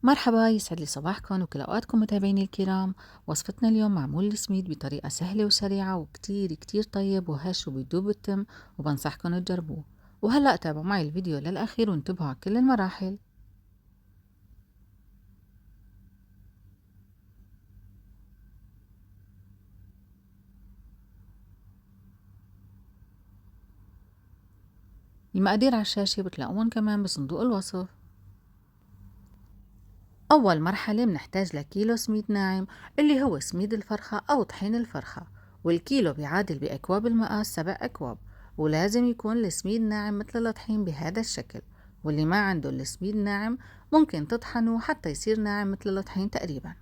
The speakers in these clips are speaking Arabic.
مرحبا، يسعد لي صباحكم وكل أوقاتكم متابعيني الكرام. وصفتنا اليوم معمول السميد بطريقة سهلة وسريعة وكتير كتير طيب وهش وبيدوب التم، وبنصحكم تجربوه. وهلأ تابعوا معي الفيديو للأخير وانتبهوا على كل المراحل. المقادير على الشاشة بتلاقون كمان بصندوق الوصف. أول مرحلة بنحتاج لكيلو سميد ناعم اللي هو سميد الفرخة أو طحين الفرخة، والكيلو بيعادل بأكواب المقاس 7 أكواب، ولازم يكون السميد ناعم مثل الطحين بهذا الشكل. واللي ما عنده السميد ناعم ممكن تطحنه حتى يصير ناعم مثل الطحين تقريبا.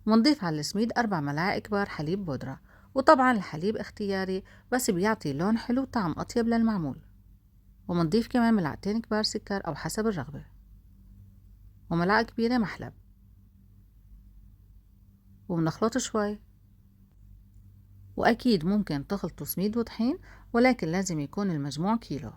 منضيف على السميد 4 ملاعق كبار حليب بودرة، وطبعا الحليب اختياري بس بيعطي لون حلو وطعم أطيب للمعمول. ومنضيف كمان ملعقتين كبار سكر أو حسب الرغبة، وملعقة كبيرة محلب، وبنخلط شوي. وأكيد ممكن تخلطوا سميد وطحين، ولكن لازم يكون المجموع كيلو.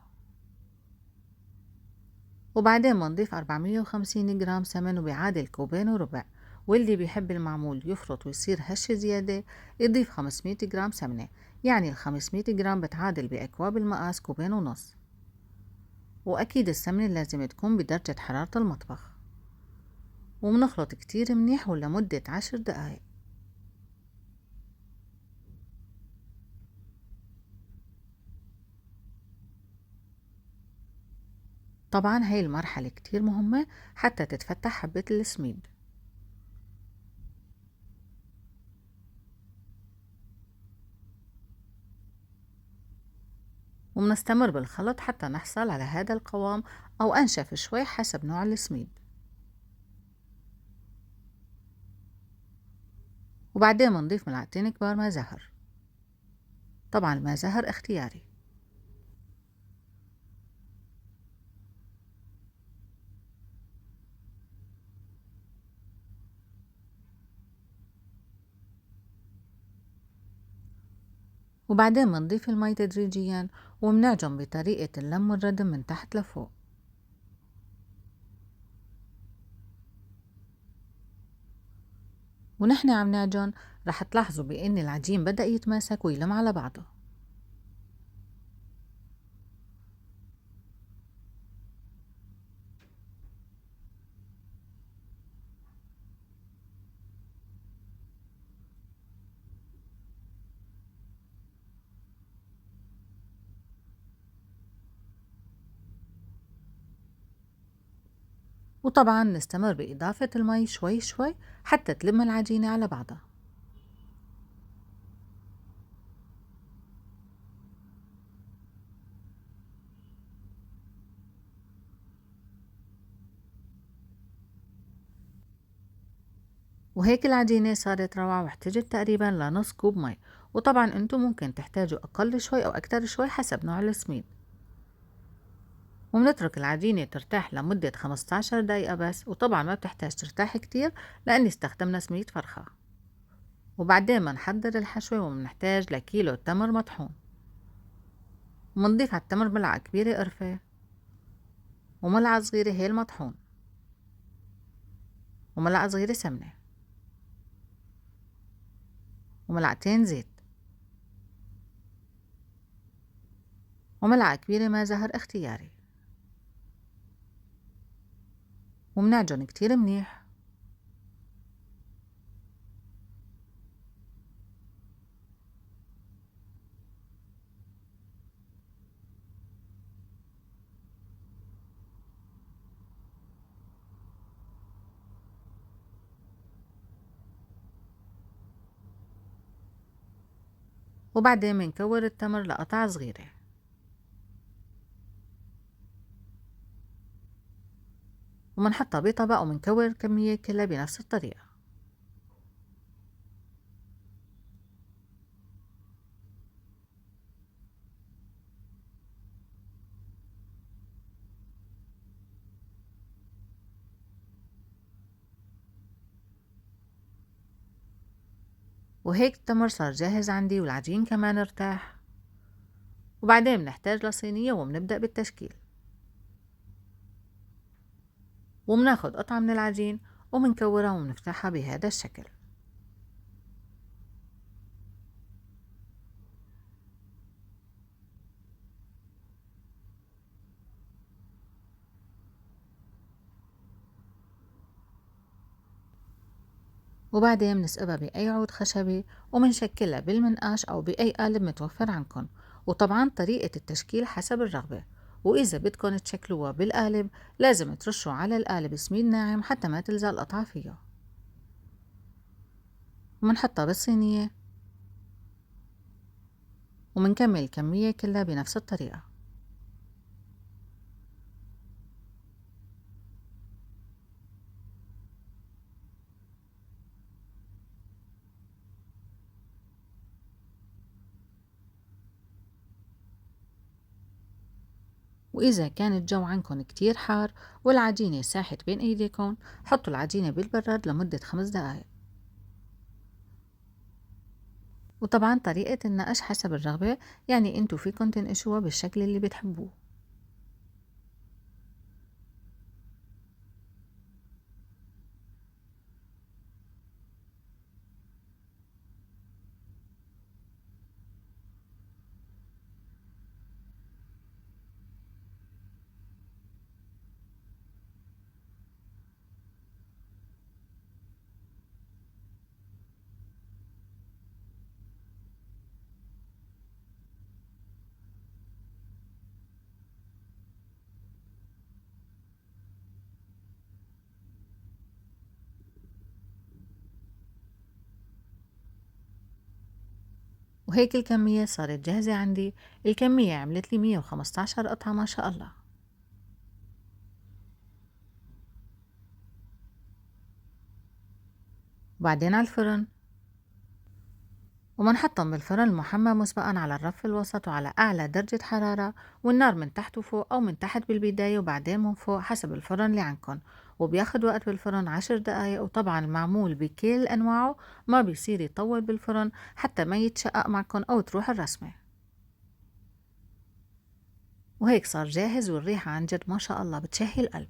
وبعدين بنضيف 450 جرام سمن وبيعادل كوبين وربع، واللي بيحب المعمول يفرط ويصير هش زيادة يضيف 500 جرام سمنة، يعني ال 500 جرام بتعادل بأكواب المقاس كوبين ونص. وأكيد السمنة لازم تكون بدرجة حرارة المطبخ. وبنخلط كتير منيح ولمدة 10 دقايق. طبعا هاي المرحلة كتير مهمة حتى تتفتح حبة السميد. وبنستمر بالخلط حتى نحصل على هذا القوام أو أنشف شوي حسب نوع السميد. وبعدين بنضيف ملعقتين كبار ماء زهر، طبعا الماء زهر اختياري. وبعدين بنضيف المي تدريجيا، وبنعجن بطريقة اللم والردم من تحت لفوق. ونحن عم نعجن رح تلاحظوا بأن العجين بدأ يتماسك ويلم على بعضه. وطبعا نستمر بإضافة المي شوي شوي حتى تلم العجينة على بعضها. وهيك العجينة صارت روعة واحتجت تقريبا لنص كوب مي. وطبعا انتم ممكن تحتاجوا أقل شوي أو أكتر شوي حسب نوع السميد. وبنترك العجينة ترتاح لمدة 15 دقيقة بس، وطبعا ما بتحتاج ترتاح كتير لأني استخدمنا سميد فرخة. وبعدين بنحضر الحشوة وبنحتاج لكيلو تمر مطحون. وبنضيف على التمر ملعقة كبيرة قرفة، وملعقة صغيرة هيل مطحون، وملعقة صغيرة سمنة، وملعقتين زيت، وملعقة كبيرة ماء زهر اختياري. وبنعجن كتير منيح. وبعدين بنكور التمر لقطع صغيرة. ومنحطها بطبق ومنكور الكمية كلها بنفس الطريقة. وهيك التمر صار جاهز عندي والعجين كمان ارتاح. وبعدين بنحتاج لصينية وبنبدأ بالتشكيل. ومناخد قطعة من العجين ومنكورها ومنفتحها بهذا الشكل. وبعدين منسقبها بأي عود خشبي ومنشكلها بالمنقاش أو بأي قالب متوفر عندكن، وطبعا طريقة التشكيل حسب الرغبة. وإذا بدكن تشكلوها بالقالب لازم ترشوا على القالب سميد ناعم حتى ما تلزق القطعة فيه. ومنحطها بالصينية ومنكمل الكمية كلها بنفس الطريقة. وإذا كان الجو عندكن كتير حار والعجينة ساحت بين إيديكن، حطوا العجينة بالبراد لمدة 5 دقايق. وطبعا طريقة النقش حسب الرغبة، يعني انتوا فيكن تنقشوها بالشكل اللي بتحبوه. وهيك الكمية صارت جاهزة عندي. الكمية عملت لي 115 قطعة ما شاء الله. وبعدين على الفرن، ومنحطهم بالفرن المحمى مسبقا على الرف الوسط وعلى أعلى درجة حرارة، والنار من تحت وفوق أو من تحت بالبداية وبعدين من فوق حسب الفرن اللي عندكن. وبياخد وقت بالفرن 10 دقايق، وطبعا المعمول بكل أنواعه ما بيصير يطول بالفرن حتى ما يتشقق معكن أو تروح الرسمة. وهيك صار جاهز، والريحة عن جد ما شاء الله بتشهي القلب.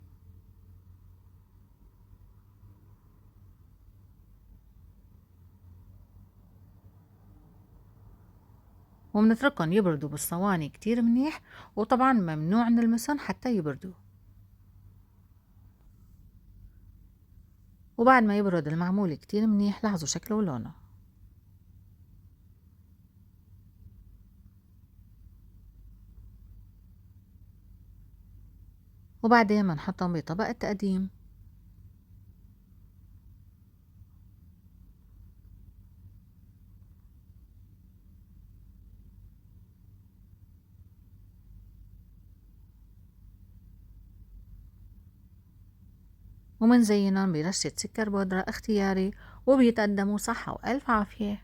ومنتركن يبردوا بالصواني كتير منيح، وطبعا ممنوع نلمسن حتى يبردوا. وبعد ما يبرد المعمول كتير منيح لاحظوا شكله ولونه. وبعدين بنحطهم بطبق التقديم. ومنزينهم برشة سكر بودرة اختياري، وبيتقدموا صحة وألف عافية.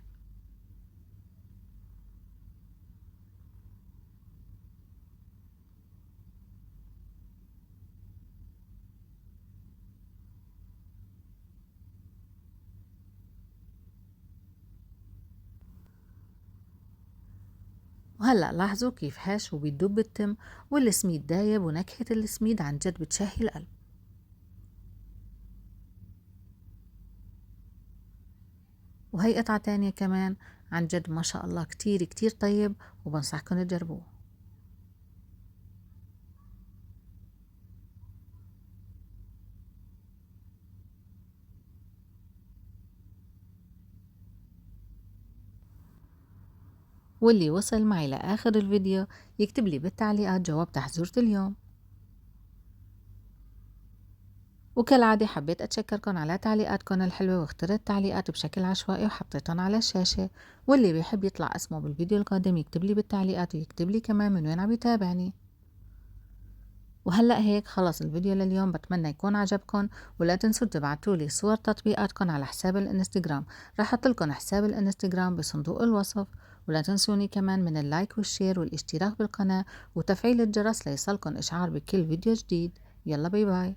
وهلأ لاحظوا كيف هش وبيدوب التم والسميد دايب، ونكهة السميد عن جد بتشهي القلب. وهي قطعة تانية كمان عن جد ما شاء الله كتير كتير طيب، وبنصحكم تجربوه. واللي وصل معي لآخر الفيديو يكتب لي بالتعليقات جواب تحذيرة اليوم. وكالعادة حبيت أتشكركن على تعليقاتكن الحلوة، واخترت تعليقات بشكل عشوائي وحطيتن على الشاشة. واللي بيحب يطلع اسمه بالفيديو القادم يكتب لي بالتعليقات، ويكتب لي كمان من وين عم يتابعني. وهلأ هيك خلص الفيديو لليوم، بتمنى يكون عجبكن. ولا تنسوا تبعتولي صور تطبيقاتكن على حساب الانستغرام، رح احطلكن حساب الانستغرام بصندوق الوصف. ولا تنسوني كمان من اللايك والشير والاشتراك بالقناة وتفعيل الجرس ليصلكن إشعار بكل فيديو جديد. يلا باي باي.